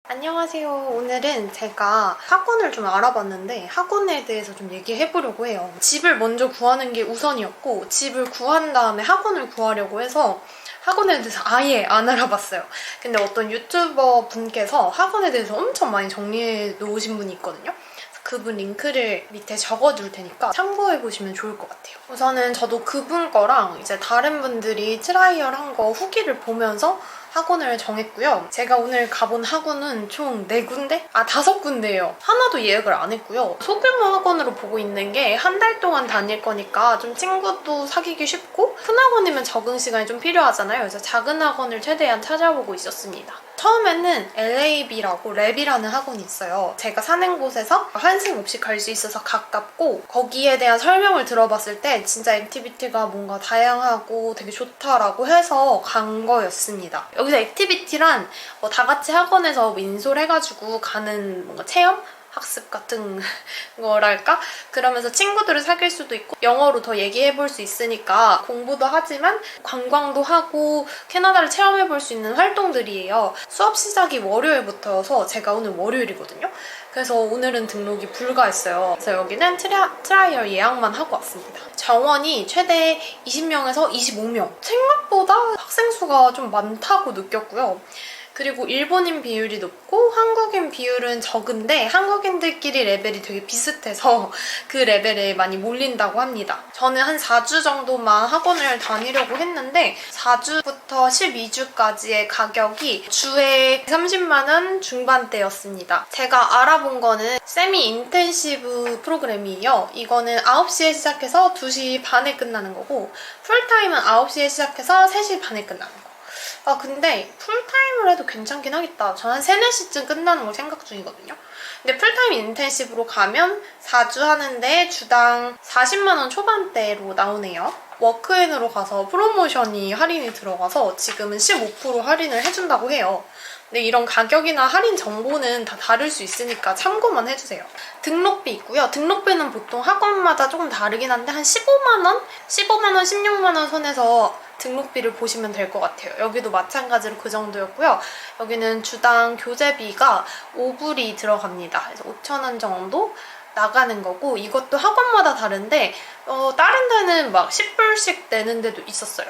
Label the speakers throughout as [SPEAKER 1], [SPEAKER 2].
[SPEAKER 1] 안녕하세요. 오늘은 제가 학원을 좀 알아봤는데 학원에 대해서 좀 얘기해보려고 해요. 집을 먼저 구하는 게 우선이었고 집을 구한 다음에 학원을 구하려고 해서 학원에 대해서 아예 안 알아봤어요. 근데 어떤 유튜버 분께서 학원에 대해서 엄청 많이 정리해 놓으신 분이 있거든요. 그분 링크를 밑에 적어둘 테니까 참고해보시면 좋을 것 같아요. 우선은 저도 그분 거랑 이제 다른 분들이 트라이얼 한 거 후기를 보면서 학원을 정했고요. 제가 오늘 가본 학원은 총 4군데? 5군데예요. 하나도 예약을 안 했고요. 소규모 학원으로 보고 있는 게 한 달 동안 다닐 거니까 좀 친구도 사귀기 쉽고 큰 학원이면 적응 시간이 좀 필요하잖아요. 그래서 작은 학원을 최대한 찾아보고 있었습니다. 처음에는 LAB라고 랩이라는 학원이 있어요. 제가 사는 곳에서 환승 없이 갈 수 있어서 가깝고 거기에 대한 설명을 들어봤을 때 진짜 액티비티가 뭔가 다양하고 되게 좋다라고 해서 간 거였습니다. 여기서 액티비티란 다 같이 학원에서 인솔해가지고 가는 뭔가 체험? 학습 같은 거랄까? 그러면서 친구들을 사귈 수도 있고 영어로 더 얘기해볼 수 있으니까 공부도 하지만 관광도 하고 캐나다를 체험해볼 수 있는 활동들이에요. 수업 시작이 월요일부터여서 제가 오늘 월요일이거든요. 그래서 오늘은 등록이 불가했어요. 그래서 여기는 트라이얼 예약만 하고 왔습니다. 정원이 최대 20명에서 25명. 생각보다 학생 수가 좀 많다고 느꼈고요. 그리고 일본인 비율이 높고 한국인 비율은 적은데 한국인들끼리 레벨이 되게 비슷해서 그 레벨에 많이 몰린다고 합니다. 저는 한 4주 정도만 학원을 다니려고 했는데 4주부터 12주까지의 가격이 주에 30만 원 중반대였습니다. 제가 알아본 거는 세미 인텐시브 프로그램이에요. 이거는 9시에 시작해서 2시 반에 끝나는 거고 풀타임은 9시에 시작해서 3시 반에 끝나는 거. 근데 풀타임을 해도 괜찮긴 하겠다. 저는 한 3, 4시쯤 끝나는 걸 생각 중이거든요. 근데 풀타임 인텐시브로 가면 4주 하는데 주당 40만 원 초반대로 나오네요. 워크인으로 가서 프로모션이 할인이 들어가서 지금은 15% 할인을 해준다고 해요. 근데 이런 가격이나 할인 정보는 다 다를 수 있으니까 참고만 해주세요. 등록비 있고요. 등록비는 보통 학원마다 조금 다르긴 한데 한 15만 원? 15만 원, 16만 원 선에서 등록비를 보시면 될 것 같아요. 여기도 마찬가지로 그 정도였고요. 여기는 주당 교재비가 5불이 들어갑니다. 그래서 5,000원 정도 나가는 거고 이것도 학원마다 다른데 다른 데는 막 10불씩 내는 데도 있었어요.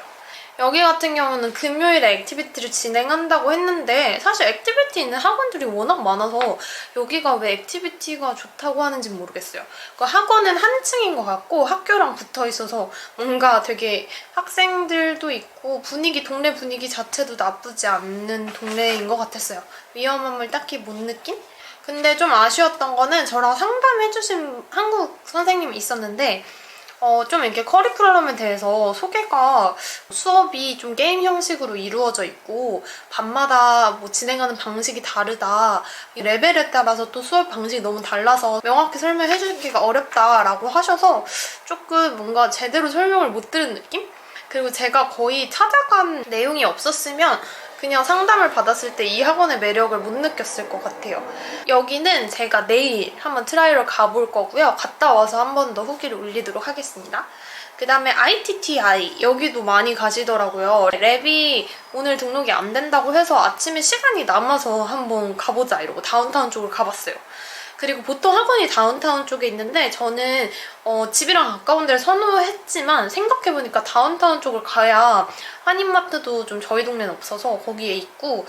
[SPEAKER 1] 여기 같은 경우는 금요일에 액티비티를 진행한다고 했는데 사실 액티비티 있는 학원들이 워낙 많아서 여기가 왜 액티비티가 좋다고 하는지 모르겠어요. 그 학원은 한 층인 것 같고 학교랑 붙어 있어서 뭔가 되게 학생들도 있고 동네 분위기 자체도 나쁘지 않는 동네인 것 같았어요. 위험함을 딱히 못 느낀? 근데 좀 아쉬웠던 거는 저랑 상담해주신 한국 선생님이 있었는데 좀 이렇게 커리큘럼에 대해서 소개가 수업이 좀 게임 형식으로 이루어져 있고 밤마다 뭐 진행하는 방식이 다르다. 레벨에 따라서 또 수업 방식이 너무 달라서 명확히 설명해주기가 어렵다라고 하셔서 조금 뭔가 제대로 설명을 못 들은 느낌? 그리고 제가 거의 찾아간 내용이 없었으면 그냥 상담을 받았을 때 이 학원의 매력을 못 느꼈을 것 같아요. 여기는 제가 내일 한번 트라이얼 가볼 거고요. 갔다 와서 한 번 더 후기를 올리도록 하겠습니다. 그 다음에 ITTI 여기도 많이 가시더라고요. 랩이 오늘 등록이 안 된다고 해서 아침에 시간이 남아서 한번 가보자 이러고 다운타운 쪽으로 가봤어요. 그리고 보통 학원이 다운타운 쪽에 있는데 저는 집이랑 가까운 데를 선호했지만 생각해보니까 다운타운 쪽을 가야 한인마트도 좀 저희 동네는 없어서 거기에 있고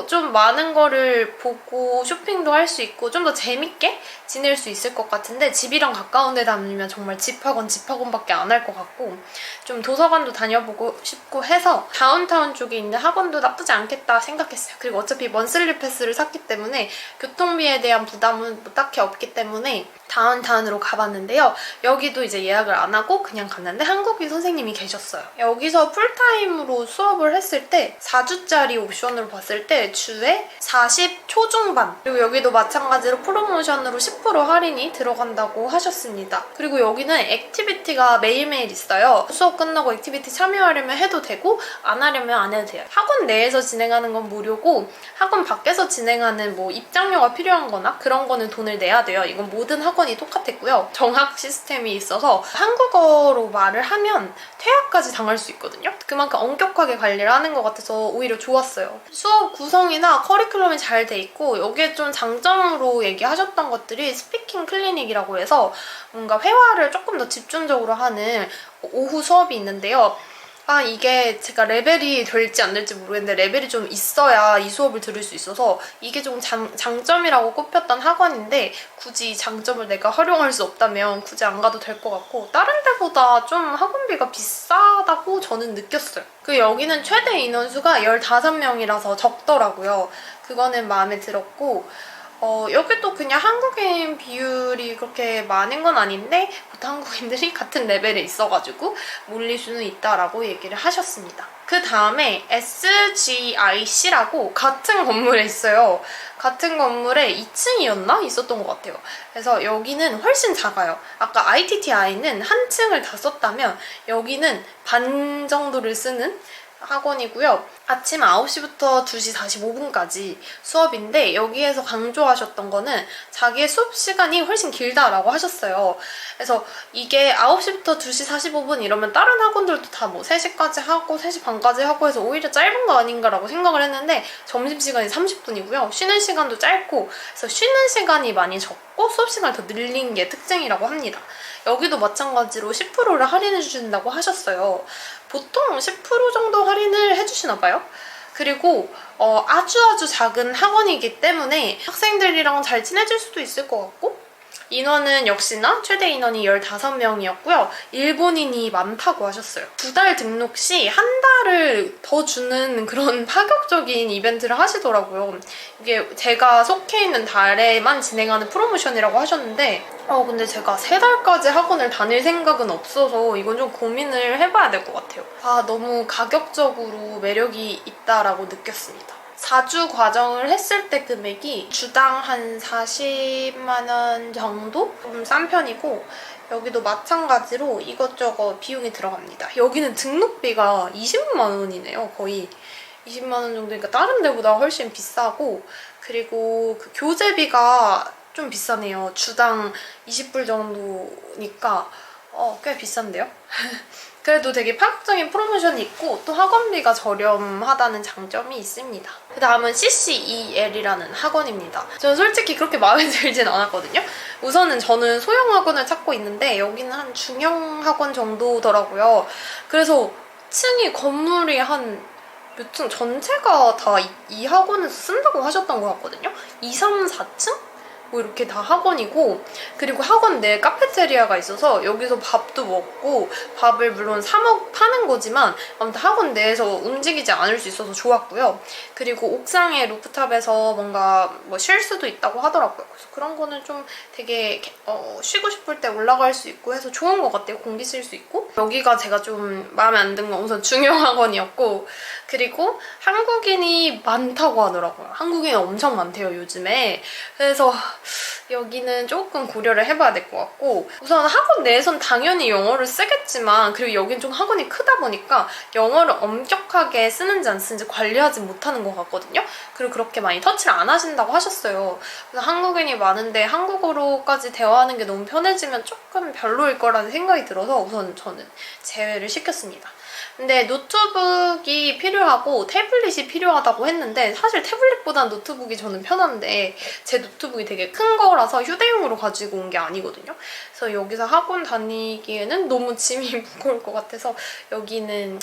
[SPEAKER 1] 좀 많은 거를 보고 쇼핑도 할 수 있고 좀 더 재밌게 지낼 수 있을 것 같은데 집이랑 가까운 데 다니면 정말 집학원밖에 안 할 것 같고 좀 도서관도 다녀보고 싶고 해서 다운타운 쪽에 있는 학원도 나쁘지 않겠다 생각했어요. 그리고 어차피 먼슬리 패스를 샀기 때문에 교통비에 대한 부담은 딱히 없기 때문에 다운타운으로 가봤는데요. 여기도 이제 예약을 안 하고 그냥 갔는데 한국인 선생님이 계셨어요. 여기서 풀타임으로 수업을 했을 때 4주짜리 옵션으로 봤을 때 주에 40 초중반 그리고 여기도 마찬가지로 프로모션으로 10% 할인이 들어간다고 하셨습니다. 그리고 여기는 액티비티가 매일매일 있어요. 수업 끝나고 액티비티 참여하려면 해도 되고 안 하려면 안 해도 돼요. 학원 내에서 진행하는 건 무료고 학원 밖에서 진행하는 뭐 입장료가 필요한 거나 그런 거는 돈을 내야 돼요. 이건 모든 학원이 똑같았고요. 정학 시스템이 있어서 한국어로 말을 하면 퇴학까지 당할 수 있거든요. 그만큼 엄격하게 관리를 하는 것 같아서 오히려 좋았어요. 수업 수업 구성이나 커리큘럼이 잘 돼 있고 여기에 좀 장점으로 얘기하셨던 것들이 스피킹 클리닉이라고 해서 뭔가 회화를 조금 더 집중적으로 하는 오후 수업이 있는데요. 이게 제가 레벨이 될지 안 될지 모르겠는데 레벨이 좀 있어야 이 수업을 들을 수 있어서 이게 좀 장점이라고 꼽혔던 학원인데 굳이 장점을 내가 활용할 수 없다면 굳이 안 가도 될 것 같고 다른 데보다 좀 학원비가 비싸다고 저는 느꼈어요. 여기는 최대 인원수가 15명이라서 적더라고요. 그거는 마음에 들었고 여기도 그냥 한국인 비율이 그렇게 많은 건 아닌데 보통 한국인들이 같은 레벨에 있어가지고 몰릴 수는 있다라고 얘기를 하셨습니다. 그 다음에 SGIC라고 같은 건물에 있어요. 같은 건물에 2층이었나? 있었던 것 같아요. 그래서 여기는 훨씬 작아요. 아까 ITTI는 한 층을 다 썼다면 여기는 반 정도를 쓰는 학원이고요. 아침 9시부터 2시 45분까지 수업인데 여기에서 강조하셨던 거는 자기의 수업 시간이 훨씬 길다라고 하셨어요. 그래서 이게 9시부터 2시 45분 이러면 다른 학원들도 다 뭐 3시까지 하고 3시 반까지 하고 해서 오히려 짧은 거 아닌가라고 생각을 했는데 점심시간이 30분이고요. 쉬는 시간도 짧고 그래서 쉬는 시간이 많이 적고 수업 시간을 더 늘린 게 특징이라고 합니다. 여기도 마찬가지로 10%를 할인해 주신다고 하셨어요. 보통 10% 정도 할인을 해주시나 봐요. 그리고 아주 작은 학원이기 때문에 학생들이랑 잘 친해질 수도 있을 것 같고 인원은 역시나 최대 인원이 15명이었고요. 일본인이 많다고 하셨어요. 2달 등록 시 한 달을 더 주는 그런 파격적인 이벤트를 하시더라고요. 이게 제가 속해 있는 달에만 진행하는 프로모션이라고 하셨는데 근데 제가 3달까지 학원을 다닐 생각은 없어서 이건 좀 고민을 해봐야 될 것 같아요. 너무 가격적으로 매력이 있다라고 느꼈습니다. 4주 과정을 했을 때 금액이 주당 한 40만 원 정도? 좀 싼 편이고 여기도 마찬가지로 이것저것 비용이 들어갑니다. 여기는 등록비가 20만 원이네요. 거의 20만 원 정도니까 다른 데보다 훨씬 비싸고 그리고 그 교재비가 좀 비싸네요. 주당 20불 정도니까 꽤 비싼데요? 그래도 되게 파격적인 프로모션이 있고 또 학원비가 저렴하다는 장점이 있습니다. 그 다음은 CCEL이라는 학원입니다. 저는 솔직히 그렇게 마음에 들진 않았거든요. 우선은 저는 소형 학원을 찾고 있는데 여기는 한 중형 학원 정도더라고요. 그래서 건물이 한 몇 층 전체가 다 이 학원에서 쓴다고 하셨던 것 같거든요. 2, 3, 4층? 뭐 이렇게 다 학원이고 그리고 학원 내에 카페테리아가 있어서 여기서 밥도 먹고 밥을 물론 파는 거지만 아무튼 학원 내에서 움직이지 않을 수 있어서 좋았고요. 그리고 옥상의 루프탑에서 뭔가 쉴 수도 있다고 하더라고요. 그래서 그런 거는 좀 되게 쉬고 싶을 때 올라갈 수 있고 해서 좋은 것 같아요. 공기 쓸 수 있고 여기가 제가 좀 마음에 안 든 건 우선 중형 학원이었고 그리고 한국인이 많다고 하더라고요. 한국인이 엄청 많대요 요즘에. 그래서 여기는 조금 고려를 해봐야 될 것 같고 우선 학원 내에선 당연히 영어를 쓰겠지만 그리고 여긴 좀 학원이 크다 보니까 영어를 엄격하게 쓰는지 안 쓰는지 관리하지 못하는 것 같거든요. 그리고 그렇게 많이 터치를 안 하신다고 하셨어요. 그래서 한국인이 많은데 한국어로까지 대화하는 게 너무 편해지면 조금 별로일 거라는 생각이 들어서 우선 저는 제외를 시켰습니다. 근데 노트북이 필요하고 태블릿이 필요하다고 했는데 사실 태블릿보다는 노트북이 저는 편한데 제 노트북이 되게 큰 거라서 휴대용으로 가지고 온 게 아니거든요. 그래서 여기서 학원 다니기에는 너무 짐이 무거울 것 같아서 여기는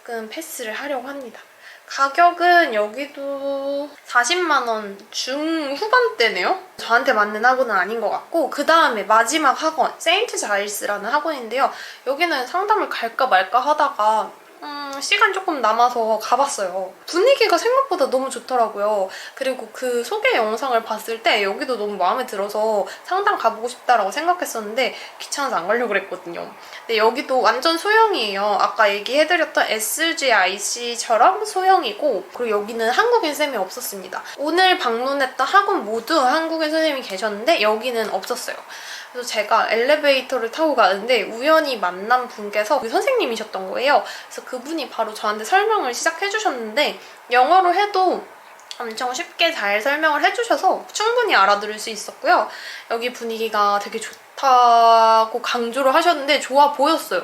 [SPEAKER 1] 조금 패스를 하려고 합니다. 가격은 여기도 40만 원 중후반대네요. 저한테 맞는 학원은 아닌 것 같고 그 다음에 마지막 학원 세인트 자일스라는 학원인데요. 여기는 상담을 갈까 말까 하다가 시간 조금 남아서 가봤어요. 분위기가 생각보다 너무 좋더라고요. 그리고 그 소개 영상을 봤을 때 여기도 너무 마음에 들어서 상담 가보고 싶다라고 생각했었는데 귀찮아서 안 가려고 그랬거든요. 근데 여기도 완전 소형이에요. 아까 얘기해드렸던 SGIC처럼 소형이고 그리고 여기는 한국인 쌤이 없었습니다. 오늘 방문했던 학원 모두 한국인 선생님이 계셨는데 여기는 없었어요. 그래서 제가 엘리베이터를 타고 가는데 우연히 만난 분께서 그 선생님이셨던 거예요. 그래서 그분이 바로 저한테 설명을 시작해주셨는데 영어로 해도 엄청 쉽게 잘 설명을 해주셔서 충분히 알아들을 수 있었고요. 여기 분위기가 되게 좋다고 강조를 하셨는데 좋아 보였어요.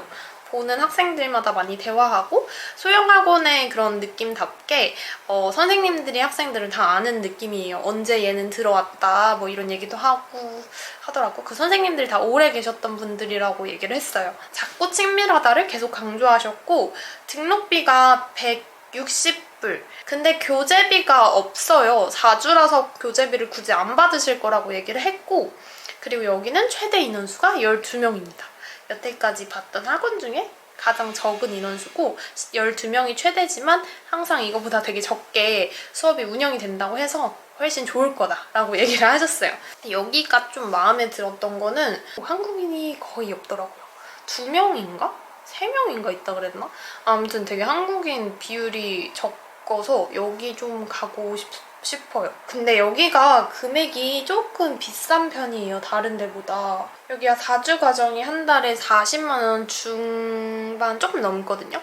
[SPEAKER 1] 보는 학생들마다 많이 대화하고 소형학원의 그런 느낌답게 선생님들이 학생들을 다 아는 느낌이에요. 언제 얘는 들어왔다 뭐 이런 얘기도 하고 하더라고. 그 선생님들이 다 오래 계셨던 분들이라고 얘기를 했어요. 작고 친밀하다를 계속 강조하셨고 등록비가 160불. 근데 교재비가 없어요. 4주라서 교재비를 굳이 안 받으실 거라고 얘기를 했고, 그리고 여기는 최대 인원수가 12명입니다. 여태까지 봤던 학원 중에 가장 적은 인원수고 12명이 최대지만 항상 이거보다 되게 적게 수업이 운영이 된다고 해서 훨씬 좋을 거다라고 얘기를 하셨어요. 여기가 좀 마음에 들었던 거는 한국인이 거의 없더라고요. 2명인가? 3명인가 있다 그랬나? 아무튼 되게 한국인 비율이 적어서 여기 좀 가고 싶어요. 근데 여기가 금액이 조금 비싼 편이에요. 다른 데보다. 여기가 4주 과정이 한 달에 40만 원 중반 조금 넘거든요.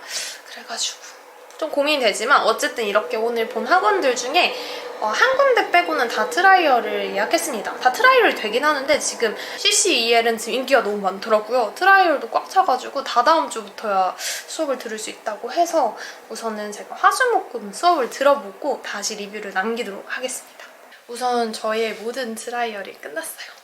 [SPEAKER 1] 그래가지고 좀 고민이 되지만 어쨌든 이렇게 오늘 본 학원들 중에 한 군데 빼고는 다 트라이얼을 예약했습니다. 다 트라이얼이 되긴 하는데 지금 CCEL은 지금 인기가 너무 많더라고요. 트라이얼도 꽉 차가지고 다다음 주부터야 수업을 들을 수 있다고 해서 우선은 제가 화수목금 수업을 들어보고 다시 리뷰를 남기도록 하겠습니다. 우선 저의 모든 트라이얼이 끝났어요.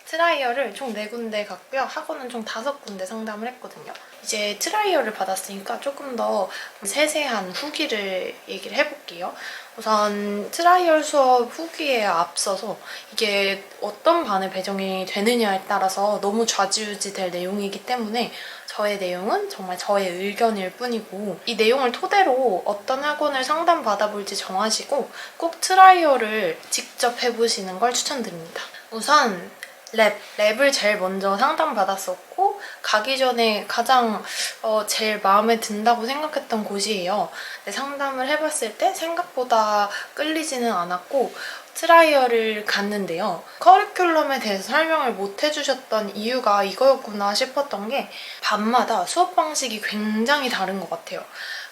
[SPEAKER 1] 트라이얼을 총 4군데 갔고요. 학원은 총 5군데 상담을 했거든요. 이제 트라이얼을 받았으니까 조금 더 세세한 후기를 얘기를 해볼게요. 우선 트라이얼 수업 후기에 앞서서 이게 어떤 반에 배정이 되느냐에 따라서 너무 좌지우지 될 내용이기 때문에 저의 내용은 정말 저의 의견일 뿐이고 이 내용을 토대로 어떤 학원을 상담받아볼지 정하시고 꼭 트라이얼을 직접 해보시는 걸 추천드립니다. 우선 랩을 제일 먼저 상담받았었고 가기 전에 가장 제일 마음에 든다고 생각했던 곳이에요. 상담을 해봤을 때 생각보다 끌리지는 않았고 트라이얼을 갔는데요. 커리큘럼에 대해서 설명을 못 해주셨던 이유가 이거였구나 싶었던 게 반마다 수업 방식이 굉장히 다른 것 같아요.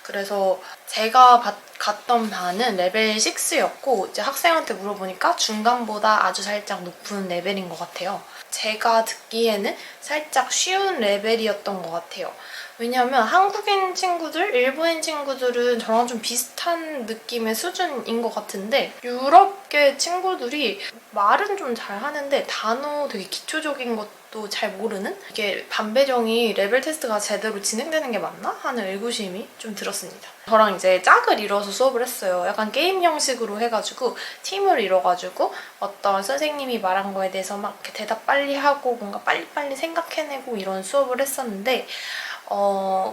[SPEAKER 1] 그래서 제가 갔던 반은 레벨 6였고 이제 학생한테 물어보니까 중간보다 아주 살짝 높은 레벨인 것 같아요. 제가 듣기에는 살짝 쉬운 레벨이었던 것 같아요. 왜냐면 한국인 친구들, 일본인 친구들은 저랑 좀 비슷한 느낌의 수준인 것 같은데 유럽계 친구들이 말은 좀 잘하는데 단어 되게 기초적인 것도 잘 모르는? 이게 반 배정이 레벨 테스트가 제대로 진행되는 게 맞나? 하는 의구심이 좀 들었습니다. 저랑 이제 짝을 이뤄서 수업을 했어요. 약간 게임 형식으로 해가지고 팀을 이뤄가지고 어떤 선생님이 말한 거에 대해서 막 이렇게 대답 빨리 하고 뭔가 빨리빨리 생각해내고 이런 수업을 했었는데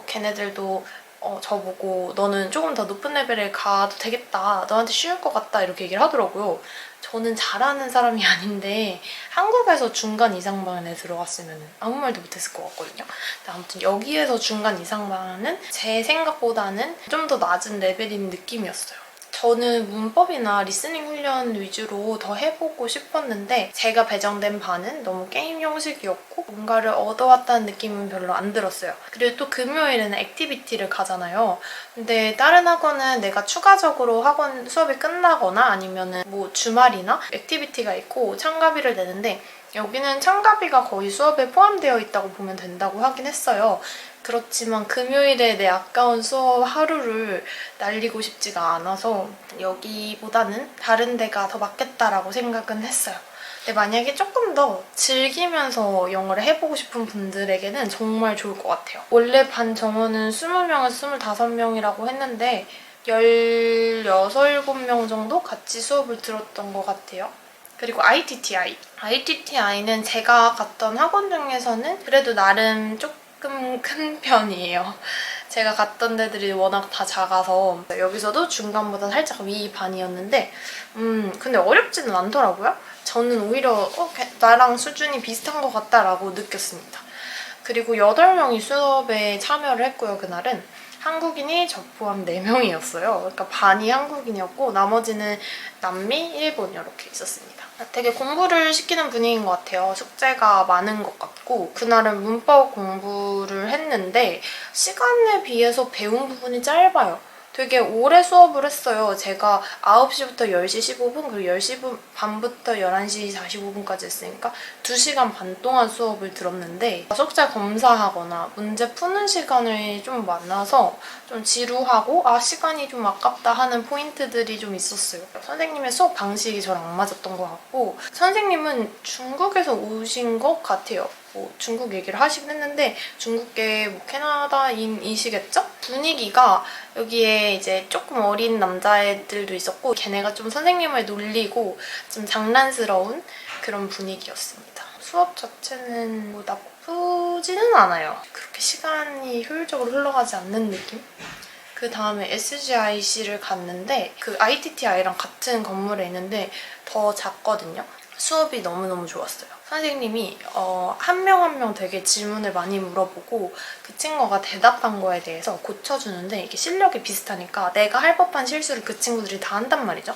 [SPEAKER 1] 걔네들도 저보고 너는 조금 더 높은 레벨에 가도 되겠다. 너한테 쉬울 것 같다. 이렇게 얘기를 하더라고요. 저는 잘하는 사람이 아닌데 한국에서 중간 이상반에 들어갔으면 아무 말도 못했을 것 같거든요. 근데 아무튼 여기에서 중간 이상반은 제 생각보다는 좀 더 낮은 레벨인 느낌이었어요. 저는 문법이나 리스닝 훈련 위주로 더 해보고 싶었는데 제가 배정된 반은 너무 게임 형식이었고 뭔가를 얻어왔다는 느낌은 별로 안 들었어요. 그리고 또 금요일에는 액티비티를 가잖아요. 근데 다른 학원은 내가 추가적으로 학원 수업이 끝나거나 아니면은 뭐 주말이나 액티비티가 있고 참가비를 내는데 여기는 참가비가 거의 수업에 포함되어 있다고 보면 된다고 하긴 했어요. 그렇지만 금요일에 내 아까운 수업 하루를 날리고 싶지가 않아서 여기보다는 다른 데가 더 맞겠다라고 생각은 했어요. 근데 만약에 조금 더 즐기면서 영어를 해보고 싶은 분들에게는 정말 좋을 것 같아요. 원래 반 정원은 20명에서 25명이라고 했는데 16, 17명 정도 같이 수업을 들었던 것 같아요. 그리고 ITTI. ITTI는 제가 갔던 학원 중에서는 그래도 나름 조금 큰 편이에요. 제가 갔던 데들이 워낙 다 작아서 여기서도 중간보다 살짝 위 반이었는데 근데 어렵지는 않더라고요. 저는 오히려 나랑 수준이 비슷한 것 같다라고 느꼈습니다. 그리고 8명이 수업에 참여를 했고요. 그날은 한국인이 저 포함 4명이었어요. 그러니까 반이 한국인이었고 나머지는 남미, 일본 이렇게 있었습니다. 되게 공부를 시키는 분위기인 것 같아요. 숙제가 많은 것 같고 그날은 문법 공부를 했는데 시간에 비해서 배운 부분이 짧아요. 되게 오래 수업을 했어요. 제가 9시부터 10시 15분 그리고 10시 반부터 11시 45분까지 했으니까 2시간 반 동안 수업을 들었는데 석자 검사하거나 문제 푸는 시간이 좀 많아서 좀 지루하고 시간이 좀 아깝다 하는 포인트들이 좀 있었어요. 선생님의 수업 방식이 저랑 안 맞았던 것 같고 선생님은 중국에서 오신 것 같아요. 뭐 중국 얘기를 하시긴 했는데 중국계 뭐 캐나다인이시겠죠? 분위기가 여기에 이제 조금 어린 남자애들도 있었고 걔네가 좀 선생님을 놀리고 좀 장난스러운 그런 분위기였습니다. 수업 자체는 뭐 나쁘지는 않아요. 그렇게 시간이 효율적으로 흘러가지 않는 느낌? 그 다음에 SGIC를 갔는데 그 ITTI랑 같은 건물에 있는데 더 작거든요. 수업이 너무너무 좋았어요. 선생님이 한 명 한 명 되게 질문을 많이 물어보고 그 친구가 대답한 거에 대해서 고쳐주는데 이게 실력이 비슷하니까 내가 할 법한 실수를 그 친구들이 다 한단 말이죠.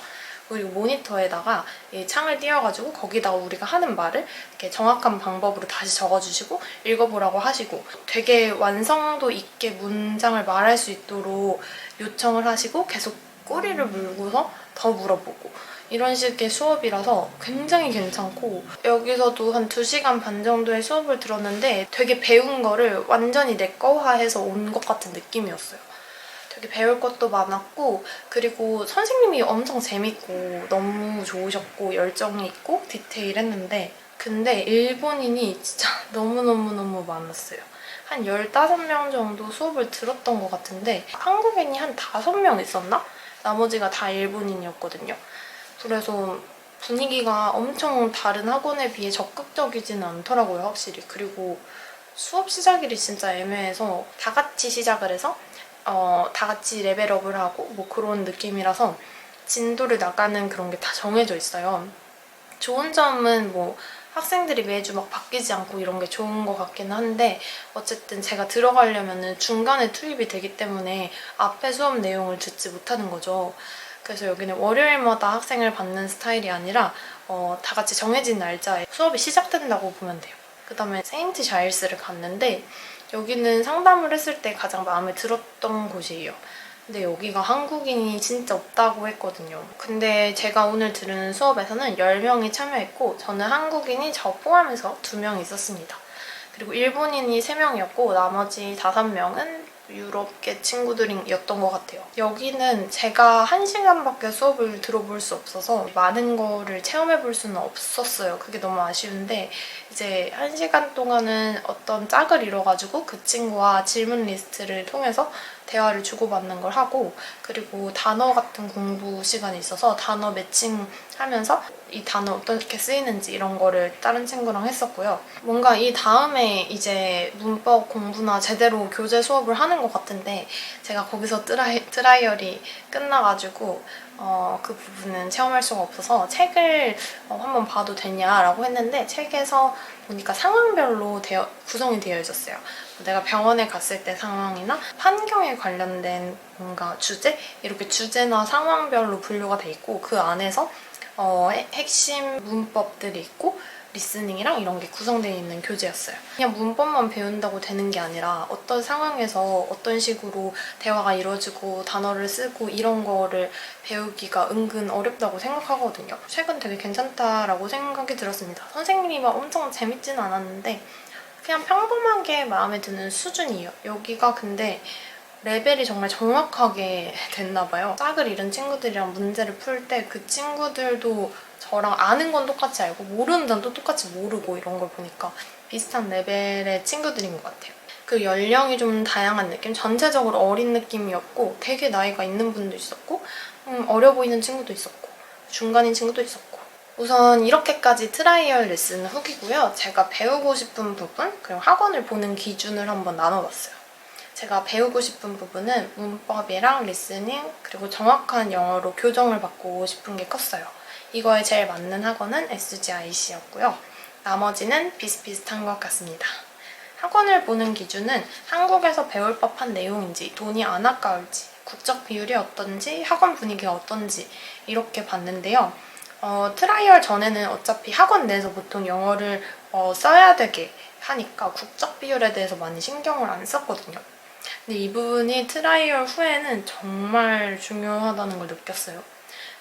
[SPEAKER 1] 그리고 모니터에다가 이 창을 띄워가지고 거기다가 우리가 하는 말을 이렇게 정확한 방법으로 다시 적어주시고 읽어보라고 하시고 되게 완성도 있게 문장을 말할 수 있도록 요청을 하시고 계속 꼬리를 물고서 더 물어보고 이런 식의 수업이라서 굉장히 괜찮고 여기서도 한 2시간 반 정도의 수업을 들었는데 되게 배운 거를 완전히 내 거화해서 온 것 같은 느낌이었어요. 되게 배울 것도 많았고 그리고 선생님이 엄청 재밌고 너무 좋으셨고 열정이 있고 디테일했는데 근데 일본인이 진짜 너무너무너무 많았어요. 한 15명 정도 수업을 들었던 것 같은데 한국인이 한 5명 있었나? 나머지가 다 일본인이었거든요. 그래서 분위기가 엄청 다른 학원에 비해 적극적이지는 않더라고요, 확실히. 그리고 수업 시작일이 진짜 애매해서 다 같이 시작을 해서 다 같이 레벨업을 하고 뭐 그런 느낌이라서 진도를 나가는 그런 게 다 정해져 있어요. 좋은 점은 뭐 학생들이 매주 막 바뀌지 않고 이런 게 좋은 것 같긴 한데 어쨌든 제가 들어가려면 중간에 투입이 되기 때문에 앞에 수업 내용을 듣지 못하는 거죠. 그래서 여기는 월요일마다 학생을 받는 스타일이 아니라 다 같이 정해진 날짜에 수업이 시작된다고 보면 돼요. 그 다음에 세인트 자일스를 갔는데 여기는 상담을 했을 때 가장 마음에 들었던 곳이에요. 근데 여기가 한국인이 진짜 없다고 했거든요. 근데 제가 오늘 들은 수업에서는 10명이 참여했고 저는 한국인이 저 포함해서 2명 있었습니다. 그리고 일본인이 3명이었고 나머지 5명은 유럽계 친구들이었던 것 같아요. 여기는 제가 1시간밖에 수업을 들어볼 수 없어서 많은 거를 체험해볼 수는 없었어요. 그게 너무 아쉬운데 이제 1시간 동안은 어떤 짝을 이뤄가지고 그 친구와 질문 리스트를 통해서 대화를 주고받는 걸 하고 그리고 단어 같은 공부 시간이 있어서 단어 매칭하면서 이 단어 어떻게 쓰이는지 이런 거를 다른 친구랑 했었고요. 뭔가 이 다음에 이제 문법 공부나 제대로 교재 수업을 하는 것 같은데 제가 거기서 트라이얼이 끝나가지고 그 부분은 체험할 수가 없어서 책을 한번 봐도 되냐라고 했는데 책에서 보니까 상황별로 구성이 되어 있었어요. 내가 병원에 갔을 때 상황이나 환경에 관련된 뭔가 주제? 이렇게 주제나 상황별로 분류가 돼 있고 그 안에서 핵심 문법들이 있고 리스닝이랑 이런 게 구성되어 있는 교재였어요. 그냥 문법만 배운다고 되는 게 아니라 어떤 상황에서 어떤 식으로 대화가 이루어지고 단어를 쓰고 이런 거를 배우기가 은근 어렵다고 생각하거든요. 책은 되게 괜찮다라고 생각이 들었습니다. 선생님이 막 엄청 재밌지는 않았는데 그냥 평범하게 마음에 드는 수준이에요. 여기가 근데 레벨이 정말 정확하게 됐나 봐요. 짝을 잃은 친구들이랑 문제를 풀 때 그 친구들도 저랑 아는 건 똑같이 알고 모르는 건 또 똑같이 모르고 이런 걸 보니까 비슷한 레벨의 친구들인 것 같아요. 그 연령이 좀 다양한 느낌? 전체적으로 어린 느낌이었고 되게 나이가 있는 분도 있었고 어려 보이는 친구도 있었고 중간인 친구도 있었고 우선 이렇게까지 트라이얼 레슨 후기고요. 제가 배우고 싶은 부분 그리고 학원을 보는 기준을 한번 나눠봤어요. 제가 배우고 싶은 부분은 문법이랑 리스닝 그리고 정확한 영어로 교정을 받고 싶은 게 컸어요. 이거에 제일 맞는 학원은 SGIC였고요. 나머지는 비슷비슷한 것 같습니다. 학원을 보는 기준은 한국에서 배울 법한 내용인지 돈이 안 아까울지 국적 비율이 어떤지 학원 분위기가 어떤지 이렇게 봤는데요. 트라이얼 전에는 어차피 학원 내에서 보통 영어를 써야 되게 하니까 국적 비율에 대해서 많이 신경을 안 썼거든요. 근데 이 부분이 트라이얼 후에는 정말 중요하다는 걸 느꼈어요.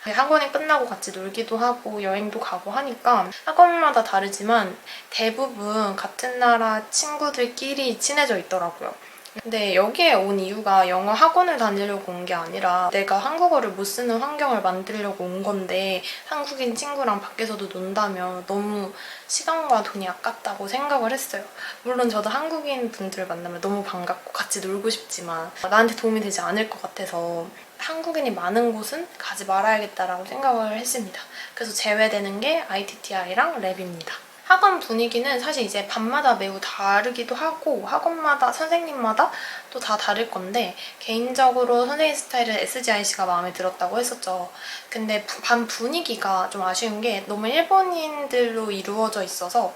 [SPEAKER 1] 학원이 끝나고 같이 놀기도 하고 여행도 가고 하니까 학원마다 다르지만 대부분 같은 나라 친구들끼리 친해져 있더라고요. 근데 여기에 온 이유가 영어 학원을 다니려고 온 게 아니라 내가 한국어를 못 쓰는 환경을 만들려고 온 건데 한국인 친구랑 밖에서도 논다면 너무 시간과 돈이 아깝다고 생각을 했어요. 물론 저도 한국인 분들을 만나면 너무 반갑고 같이 놀고 싶지만 나한테 도움이 되지 않을 것 같아서 한국인이 많은 곳은 가지 말아야겠다라고 생각을 했습니다. 그래서 제외되는 게 ITTI랑 랩입니다. 학원 분위기는 사실 이제 반마다 매우 다르기도 하고 학원마다 선생님마다 또 다 다를 건데 개인적으로 선생님 스타일은 SGIC가 마음에 들었다고 했었죠. 근데 반 분위기가 좀 아쉬운 게 너무 일본인들로 이루어져 있어서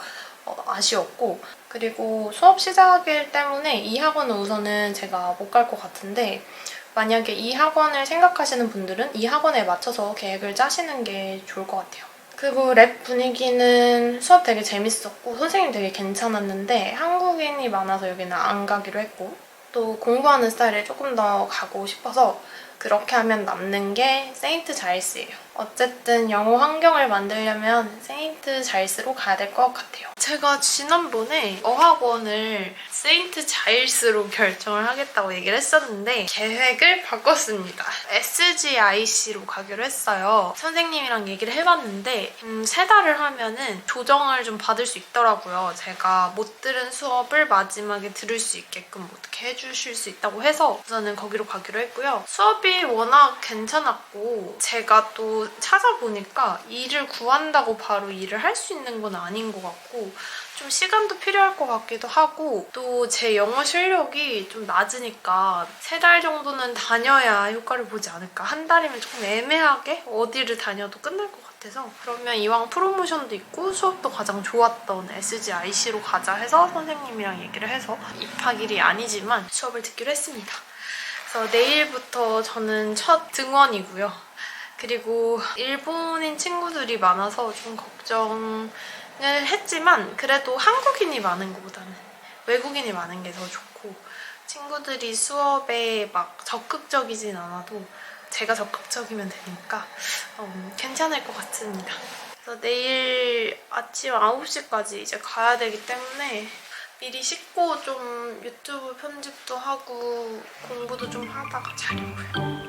[SPEAKER 1] 아쉬웠고 그리고 수업 시작일 때문에 이 학원은 우선은 제가 못 갈 것 같은데 만약에 이 학원을 생각하시는 분들은 이 학원에 맞춰서 계획을 짜시는 게 좋을 것 같아요. 그리고 랩 분위기는 수업 되게 재밌었고 선생님 되게 괜찮았는데 한국인이 많아서 여기는 안 가기로 했고 또 공부하는 스타일에 조금 더 가고 싶어서 그렇게 하면 남는 게 세인트 자일스예요. 어쨌든 영어 환경을 만들려면 세인트 자일스로 가야 될 것 같아요. 제가 지난번에 어학원을 세인트 자일스로 결정을 하겠다고 얘기를 했었는데 계획을 바꿨습니다. SGIC로 가기로 했어요. 선생님이랑 얘기를 해봤는데 3달을 하면은 조정을 좀 받을 수 있더라고요. 제가 못 들은 수업을 마지막에 들을 수 있게끔 어떻게 해주실 수 있다고 해서 우선은 거기로 가기로 했고요. 수업이 워낙 괜찮았고 제가 또 찾아보니까 일을 구한다고 바로 일을 할 수 있는 건 아닌 것 같고 좀 시간도 필요할 것 같기도 하고 또 제 영어 실력이 좀 낮으니까 3달 정도는 다녀야 효과를 보지 않을까. 한 달이면 조금 애매하게 어디를 다녀도 끝날 것 같아서 그러면 이왕 프로모션도 있고 수업도 가장 좋았던 SGIC로 가자 해서 선생님이랑 얘기를 해서 입학일이 아니지만 수업을 듣기로 했습니다. 그래서 내일부터 저는 첫 등원이고요. 그리고 일본인 친구들이 많아서 좀 걱정을 했지만 그래도 한국인이 많은 것보다는 외국인이 많은 게 더 좋고 친구들이 수업에 막 적극적이진 않아도 제가 적극적이면 되니까 괜찮을 것 같습니다. 그래서 내일 아침 9시까지 이제 가야 되기 때문에 미리 씻고 좀 유튜브 편집도 하고 공부도 좀 하다가 자려고요.